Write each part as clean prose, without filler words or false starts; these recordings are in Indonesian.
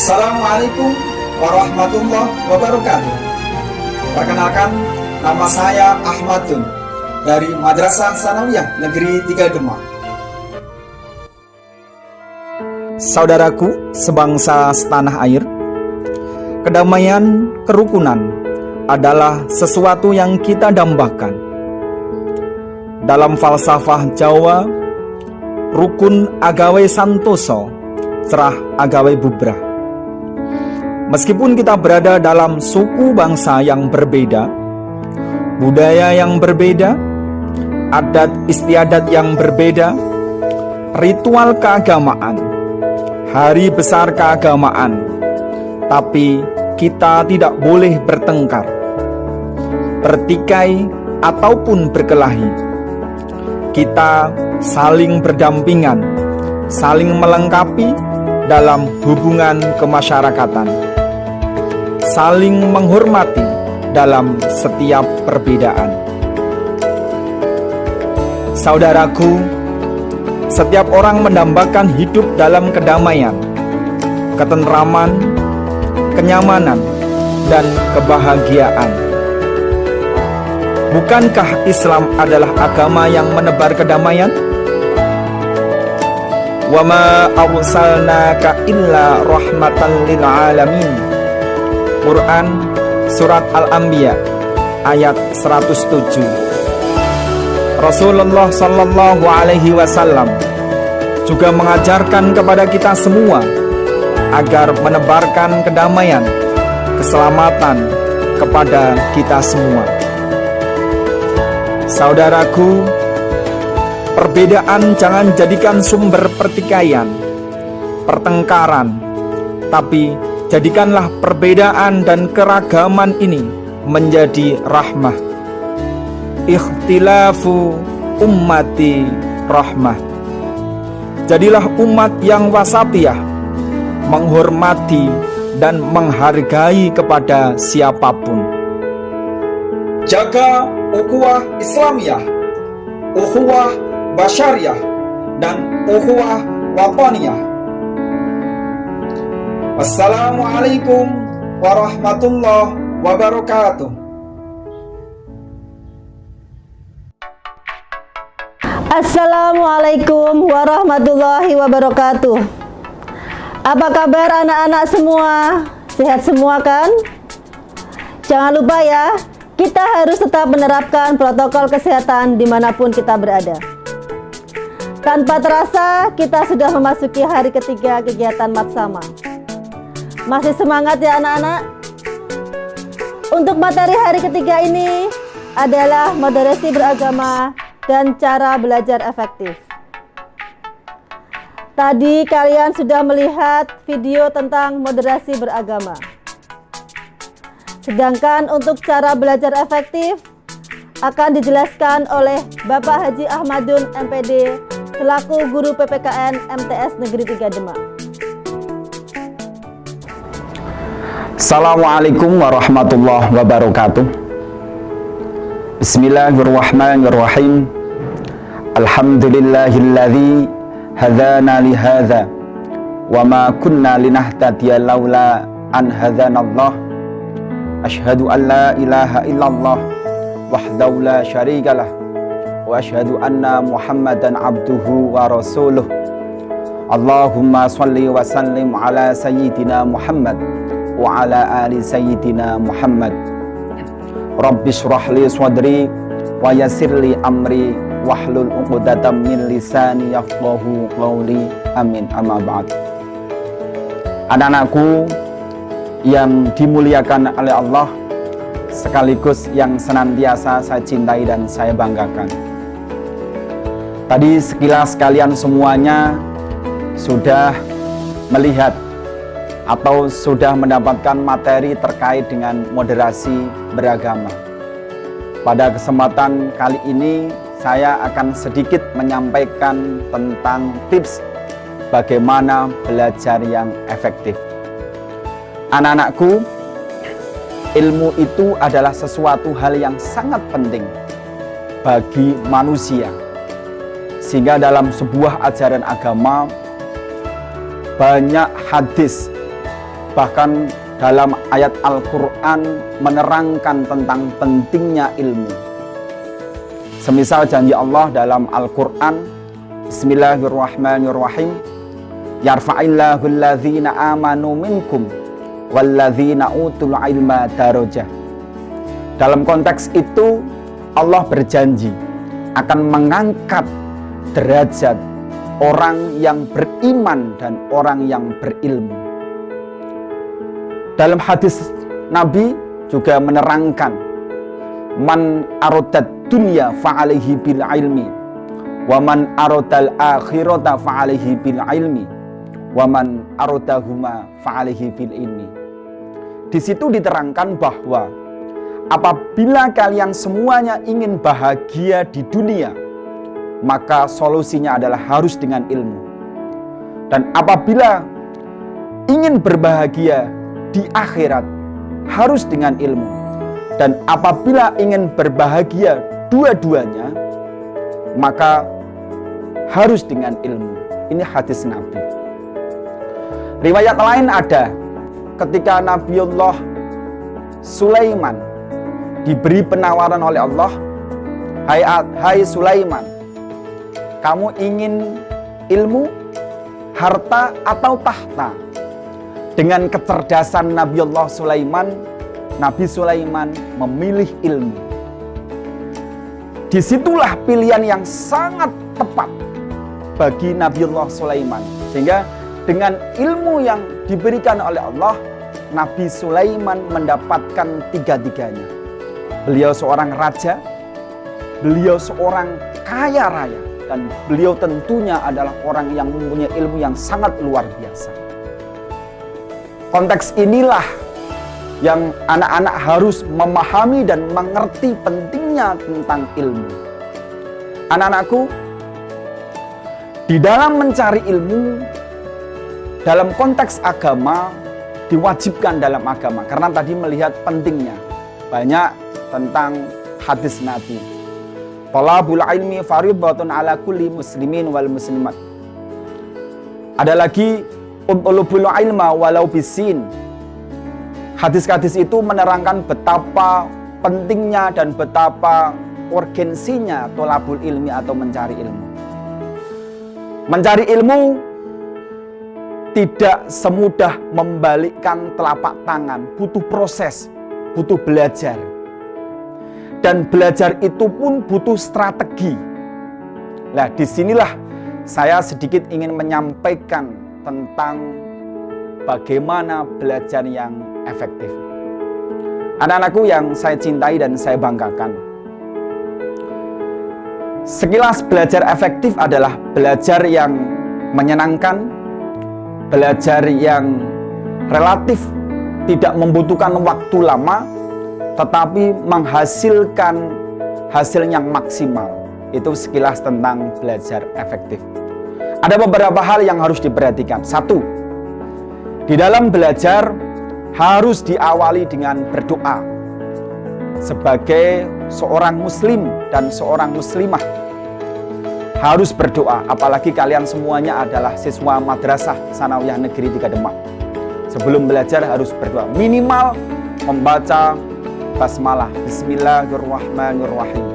Assalamualaikum warahmatullahi wabarakatuh. Perkenalkan, nama saya Ahmadun dari Madrasah Tsanawiyah Negeri 3 Demak. Saudaraku sebangsa setanah air, kedamaian, kerukunan adalah sesuatu yang kita dambakan. Dalam falsafah Jawa, rukun agawe santoso, cerah agawe bubrah. Meskipun kita berada dalam suku bangsa yang berbeda, budaya yang berbeda, adat istiadat yang berbeda, ritual keagamaan, hari besar keagamaan, tapi kita tidak boleh bertengkar, bertikai, ataupun berkelahi. Kita saling berdampingan, saling melengkapi dalam hubungan kemasyarakatan, saling menghormati dalam setiap perbedaan. Saudaraku, setiap orang mendambakan hidup dalam kedamaian, ketentraman, kenyamanan, dan kebahagiaan. Bukankah Islam adalah agama yang menebar kedamaian? Wa ma arsalnaka illa rahmatan lil alamin. Quran Surat Al-Anbiya ayat 107. Rasulullah sallallahu alaihi wasallam juga mengajarkan kepada kita semua agar menebarkan kedamaian, keselamatan kepada kita semua. Saudaraku, perbedaan jangan jadikan sumber pertikaian, pertengkaran, tapi jadikanlah perbedaan dan keragaman ini menjadi rahmah. Ikhtilafu ummati rahmah. Jadilah umat yang wasatiyah, menghormati dan menghargai kepada siapapun. Jaga ukhuwah Islamiyah, ukhuwah basyariyah, dan ukhuwah wataniyah. Wassalamualaikum warahmatullahi wabarakatuh. Assalamualaikum warahmatullahi wabarakatuh. Apa kabar anak-anak semua? Sehat semua kan? Jangan lupa ya, kita harus tetap menerapkan protokol kesehatan dimanapun kita berada. Tanpa terasa, kita sudah memasuki hari ketiga kegiatan Matsama. Masih semangat ya anak-anak? Untuk materi hari ketiga ini adalah moderasi beragama dan cara belajar efektif. Tadi kalian sudah melihat video tentang moderasi beragama. Sedangkan untuk cara belajar efektif akan dijelaskan oleh Bapak Haji Ahmadun MPD selaku Guru PPKN MTS Negeri 3 Demak. Assalamualaikum warahmatullahi wabarakatuh. Bismillahirrahmanirrahim. Alhamdulillahilladzi hadana lihadza wa ma kunna linahtadiya laula an hadanallah. Asyhadu an la ilaha illallah wahdahu la syarikalah wa asyhadu anna Muhammadan abduhu wa rasuluh. Allahumma shalli wa sallim ala sayyidina Muhammad wa ala ali sayyidina Muhammad. Rabbi shrah li sadri wa yassir li amri wahlul 'uqdatam min lisani yafqahu qawli. Amin. Amma ba'd. Anak-anakku yang dimuliakan oleh Allah, sekaligus yang senantiasa saya cintai dan saya banggakan. Tadi sekilas kalian semuanya sudah melihat atau sudah mendapatkan materi terkait dengan moderasi beragama. Pada kesempatan kali ini saya akan sedikit menyampaikan tentang tips bagaimana belajar yang efektif. Anak-anakku, ilmu itu adalah sesuatu hal yang sangat penting bagi manusia. Sehingga dalam sebuah ajaran agama banyak hadis bahkan dalam ayat Al-Quran menerangkan tentang pentingnya ilmu. Semisal janji Allah dalam Al-Quran, Bismillahirrahmanirrahim, Yarfa'illahu alladzina amanu minkum walladzina utul ilma darajah. Dalam konteks itu Allah berjanji akan mengangkat derajat orang yang beriman dan orang yang berilmu. Dalam hadis Nabi juga menerangkan, man aradad dunya fa'alaihi bil ilmi wa man aradal akhirata fa'alaihi bil ilmi wa man aradahuma fa'alaihi bil ilmi. Di situ diterangkan bahwa apabila kalian semuanya ingin bahagia di dunia, maka solusinya adalah harus dengan ilmu. Dan apabila ingin berbahagia di akhirat, harus dengan ilmu. Dan apabila ingin berbahagia dua-duanya, maka harus dengan ilmu. Ini hadis Nabi. Riwayat lain ada ketika Nabiullah Sulaiman diberi penawaran oleh Allah, hai Sulaiman, kamu ingin ilmu, harta atau tahta? Dengan kecerdasan Nabiullah Sulaiman, Nabi Sulaiman memilih ilmu. Disitulah pilihan yang sangat tepat bagi Nabiullah Sulaiman. Sehingga dengan ilmu yang diberikan oleh Allah, Nabi Sulaiman mendapatkan tiga-tiganya. Beliau seorang raja, beliau seorang kaya raya, dan beliau tentunya adalah orang yang mempunyai ilmu yang sangat luar biasa. Konteks inilah yang anak-anak harus memahami dan mengerti pentingnya tentang ilmu. Anak-anakku, di dalam mencari ilmu, dalam konteks agama, diwajibkan dalam agama. Karena tadi melihat pentingnya. Banyak tentang hadis Nabi. Talabul ilmi fardhatun ala kulli muslimin wal muslimat. Ada lagi utlubul ilma walau bisin. Hadis-hadis itu menerangkan betapa pentingnya dan betapa urgensinya tolabul ilmi atau mencari ilmu. Mencari ilmu tidak semudah membalikkan telapak tangan, butuh proses, butuh belajar. Dan belajar itu pun butuh strategi. Nah, disinilah saya sedikit ingin menyampaikan tentang bagaimana belajar yang efektif. Anak-anakku yang saya cintai dan saya banggakan, sekilas belajar efektif adalah belajar yang menyenangkan, belajar yang relatif tidak membutuhkan waktu lama, tetapi menghasilkan hasil yang maksimal. Itu sekilas tentang belajar efektif. Ada beberapa hal yang harus diperhatikan. Satu, di dalam belajar harus diawali dengan berdoa. Sebagai seorang muslim dan seorang muslimah harus berdoa. Apalagi kalian semuanya adalah siswa madrasah Sanawiyah Negeri 3 Demak. Sebelum belajar harus berdoa. Minimal membaca basmalah, Bismillahirrahmanirrahim.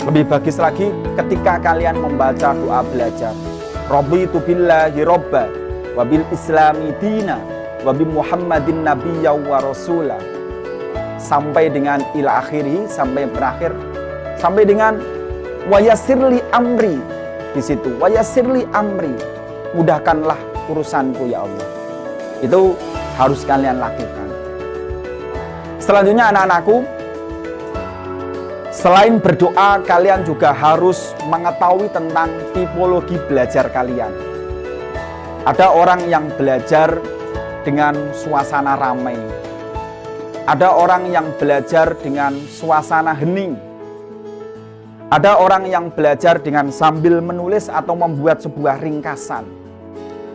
Lebih bagus lagi ketika kalian membaca doa belajar. Raditu billahi robba wa bil islami dina wa bi Muhammadin nabiyya wa rasula. Sampai dengan ila akhiri, sampai berakhir, sampai dengan wa yassirli amri. Di situ wa yassirli amri, mudahkanlah urusanku ya Allah. Itu harus kalian lakukan. Selanjutnya anak-anakku, selain berdoa, kalian juga harus mengetahui tentang tipologi belajar kalian. Ada orang yang belajar dengan suasana ramai. Ada orang yang belajar dengan suasana hening. Ada orang yang belajar dengan sambil menulis atau membuat sebuah ringkasan.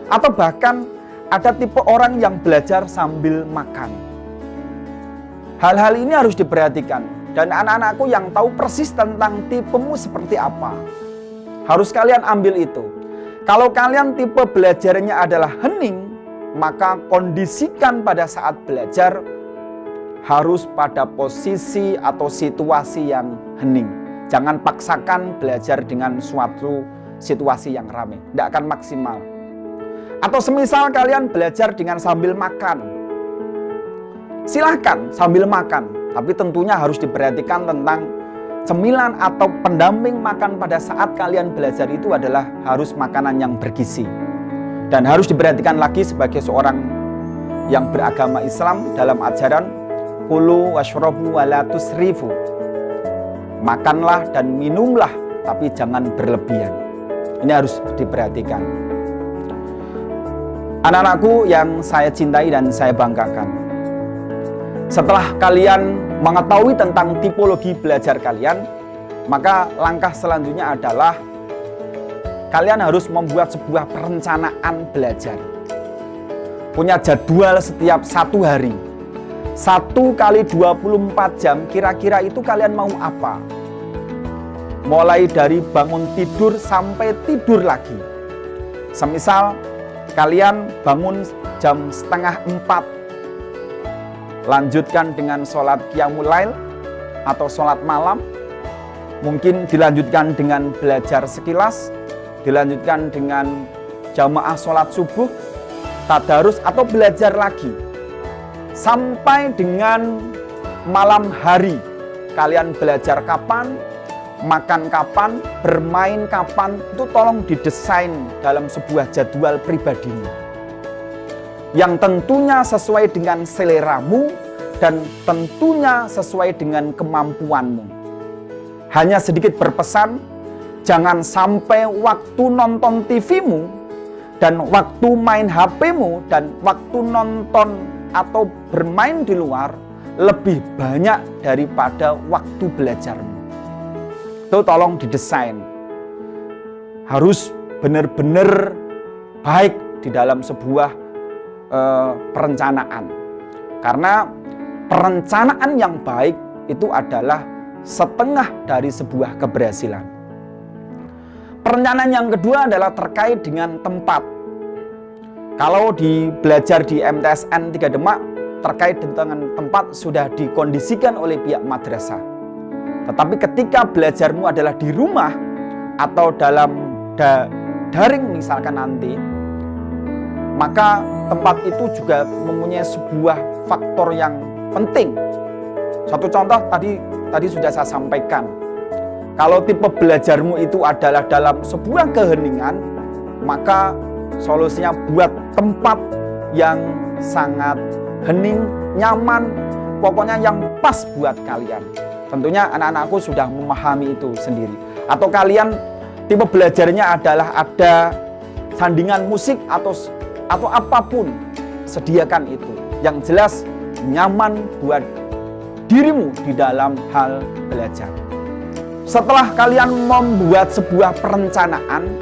Atau bahkan ada tipe orang yang belajar sambil makan. Hal-hal ini harus diperhatikan. Dan anak-anakku yang tahu persis tentang tipemu seperti apa, harus kalian ambil itu. Kalau kalian tipe belajarnya adalah hening, maka kondisikan pada saat belajar harus pada posisi atau situasi yang hening. Jangan paksakan belajar dengan suatu situasi yang ramai, tidak akan maksimal. Atau semisal kalian belajar dengan sambil makan, silahkan sambil makan, tapi tentunya harus diperhatikan tentang cemilan atau pendamping makan pada saat kalian belajar itu adalah harus makanan yang bergizi. Dan harus diperhatikan lagi sebagai seorang yang beragama Islam dalam ajaran kulu washrobu wala tusrifu. Makanlah dan minumlah, tapi jangan berlebihan. Ini harus diperhatikan. Anak-anakku yang saya cintai dan saya banggakan, setelah kalian mengetahui tentang tipologi belajar kalian, maka langkah selanjutnya adalah kalian harus membuat sebuah perencanaan belajar. Punya jadwal setiap 1 hari. 1 kali 24 jam, kira-kira itu kalian mau apa? Mulai dari bangun tidur sampai tidur lagi. Semisal kalian bangun jam 3:30, lanjutkan dengan sholat qiyamul lail atau sholat malam. Mungkin dilanjutkan dengan belajar sekilas, dilanjutkan dengan jamaah sholat subuh, tadarus atau belajar lagi. Sampai dengan malam hari, kalian belajar kapan, makan kapan, bermain kapan, itu tolong didesain dalam sebuah jadwal pribadimu. Yang tentunya sesuai dengan seleramu dan tentunya sesuai dengan kemampuanmu. Hanya sedikit berpesan, jangan sampai waktu nonton TV-mu dan waktu main HP-mu dan waktu nonton atau bermain di luar lebih banyak daripada waktu belajarmu. Itu tolong didesain. Harus benar-benar baik di dalam sebuah perencanaan. Karena perencanaan yang baik itu adalah setengah dari sebuah keberhasilan. Perencanaan yang kedua adalah terkait dengan tempat. Kalau belajar di MTSN 3 Demak, terkait dengan tempat sudah dikondisikan oleh pihak madrasah. Tetapi ketika belajarmu adalah di rumah atau dalam daring misalkan nanti, maka tempat itu juga mempunyai sebuah faktor yang penting. Satu contoh tadi sudah saya sampaikan. Kalau tipe belajarmu itu adalah dalam sebuah keheningan, maka solusinya buat tempat yang sangat hening, nyaman, pokoknya yang pas buat kalian. Tentunya anak-anakku sudah memahami itu sendiri. Atau kalian tipe belajarnya adalah ada sandingan musik atau apapun, sediakan itu. Yang jelas nyaman buat dirimu di dalam hal belajar. Setelah kalian membuat sebuah perencanaan,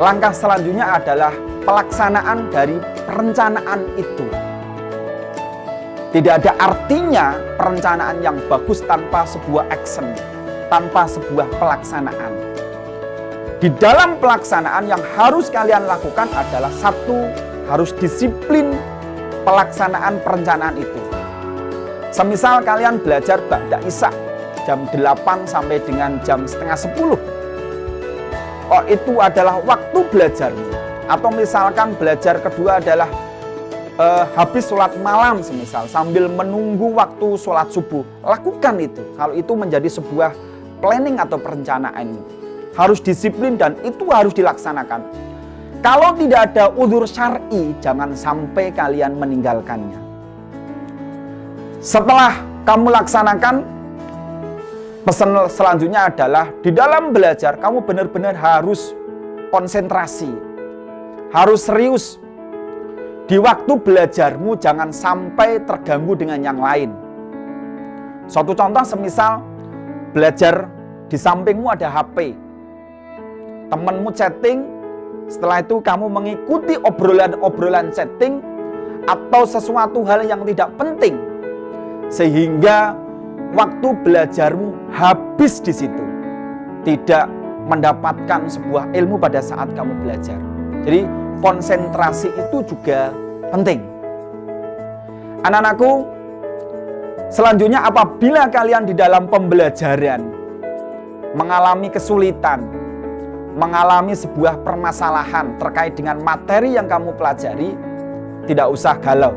langkah selanjutnya adalah pelaksanaan dari perencanaan itu. Tidak ada artinya perencanaan yang bagus tanpa sebuah action, tanpa sebuah pelaksanaan. Di dalam pelaksanaan yang harus kalian lakukan adalah satu, harus disiplin pelaksanaan perencanaan itu. Semisal kalian belajar ba'da isya jam 8 sampai dengan jam setengah 10. Oh, itu adalah waktu belajarmu. Atau misalkan belajar kedua adalah habis sholat malam semisal, sambil menunggu waktu sholat subuh. Lakukan itu. Kalau itu menjadi sebuah planning atau perencanaanmu. Harus disiplin dan itu harus dilaksanakan. Kalau tidak ada udzur syar'i, jangan sampai kalian meninggalkannya. Setelah kamu laksanakan, pesan selanjutnya adalah di dalam belajar kamu benar-benar harus konsentrasi, harus serius. Di waktu belajarmu jangan sampai terganggu dengan yang lain. Suatu contoh semisal belajar di sampingmu ada HP, temanmu chatting, setelah itu kamu mengikuti obrolan chatting atau sesuatu hal yang tidak penting, sehingga waktu belajarmu habis di situ, tidak mendapatkan sebuah ilmu pada saat kamu belajar. Jadi konsentrasi itu juga penting. Anak-anakku, selanjutnya apabila kalian di dalam pembelajaran mengalami kesulitan, mengalami sebuah permasalahan terkait dengan materi yang kamu pelajari, tidak usah galau.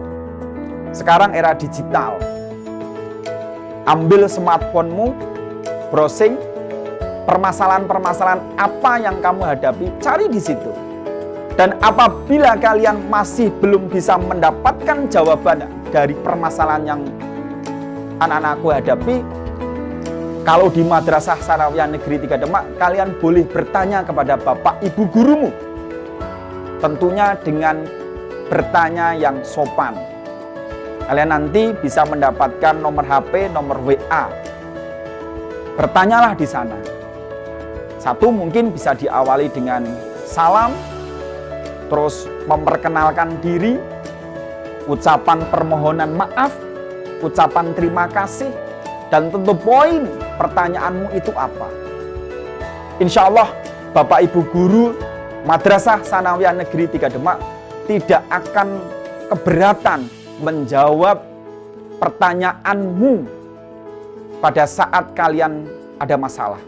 Sekarang era digital. Ambil smartphone-mu, browsing, permasalahan-permasalahan apa yang kamu hadapi, cari di situ. Dan apabila kalian masih belum bisa mendapatkan jawaban dari permasalahan yang anak-anakku hadapi, kalau di Madrasah Sanawiyah Negeri 3 Demak, kalian boleh bertanya kepada bapak ibu gurumu. Tentunya dengan bertanya yang sopan. Kalian nanti bisa mendapatkan nomor HP, nomor WA. Bertanyalah di sana. Satu, mungkin bisa diawali dengan salam, terus memperkenalkan diri, ucapan permohonan maaf, ucapan terima kasih, dan tentu poin pertanyaanmu itu apa. Insya Allah Bapak Ibu Guru Madrasah Sanawiyah Negeri 3 Demak tidak akan keberatan menjawab pertanyaanmu pada saat kalian ada masalah.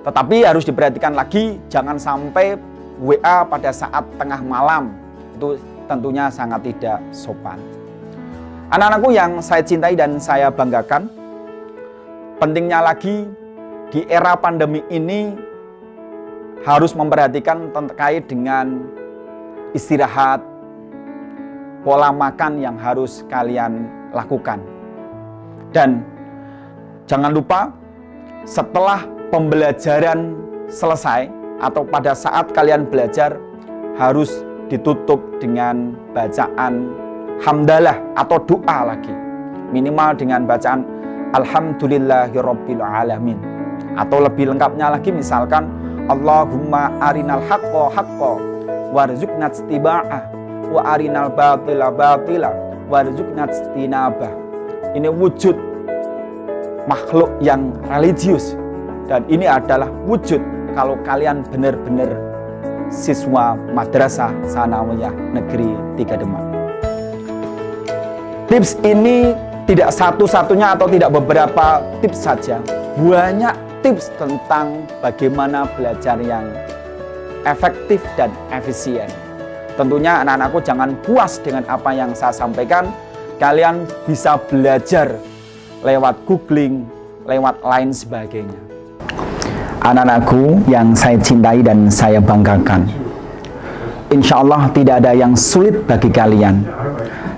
Tetapi harus diperhatikan lagi, jangan sampai WA pada saat tengah malam. Itu tentunya sangat tidak sopan. Anak-anakku yang saya cintai dan saya banggakan, pentingnya lagi di era pandemi ini harus memperhatikan terkait dengan istirahat, pola makan yang harus kalian lakukan. Dan jangan lupa setelah pembelajaran selesai atau pada saat kalian belajar harus ditutup dengan bacaan hamdalah atau doa lagi. Minimal dengan bacaan alhamdulillahirabbil alamin. Atau lebih lengkapnya lagi misalkan Allahumma arinal haqqo haqqo warzuqna ittiba'ah wa arinal batila batila warzuqna ijtinabah. Ini wujud makhluk yang religius, dan ini adalah wujud kalau kalian benar-benar siswa Madrasah Sanawiyah Negeri 3 Demak. Tips ini tidak satu-satunya atau tidak beberapa tips saja. Banyak tips tentang bagaimana belajar yang efektif dan efisien. Tentunya anak-anakku jangan puas dengan apa yang saya sampaikan. Kalian bisa belajar lewat googling, lewat lain sebagainya. Anak-anakku yang saya cintai dan saya banggakan, insya Allah tidak ada yang sulit bagi kalian.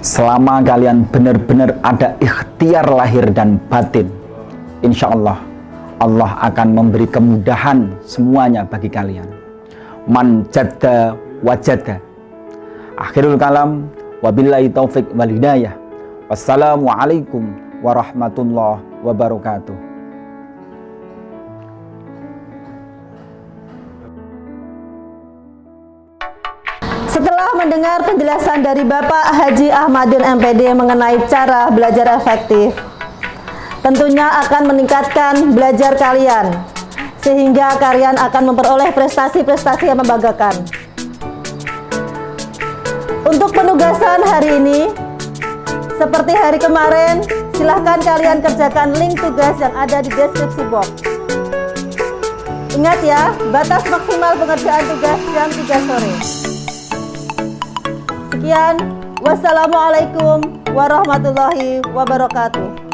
Selama kalian benar-benar ada ikhtiar lahir dan batin, insya Allah, Allah akan memberi kemudahan semuanya bagi kalian. Man jadda wajadda. Akhirul kalam, wabillahi taufik wal hidayah. Wassalamualaikum warahmatullahi wabarakatuh. Setelah mendengar penjelasan dari Bapak Haji Ahmadin MPD mengenai cara belajar efektif, tentunya akan meningkatkan belajar kalian, sehingga kalian akan memperoleh prestasi-prestasi yang membanggakan. Untuk penugasan hari ini, seperti hari kemarin, silahkan kalian kerjakan link tugas yang ada di deskripsi box. Ingat ya, batas maksimal pengerjaan tugas jam 3 sore. Sekian, wassalamualaikum warahmatullahi wabarakatuh.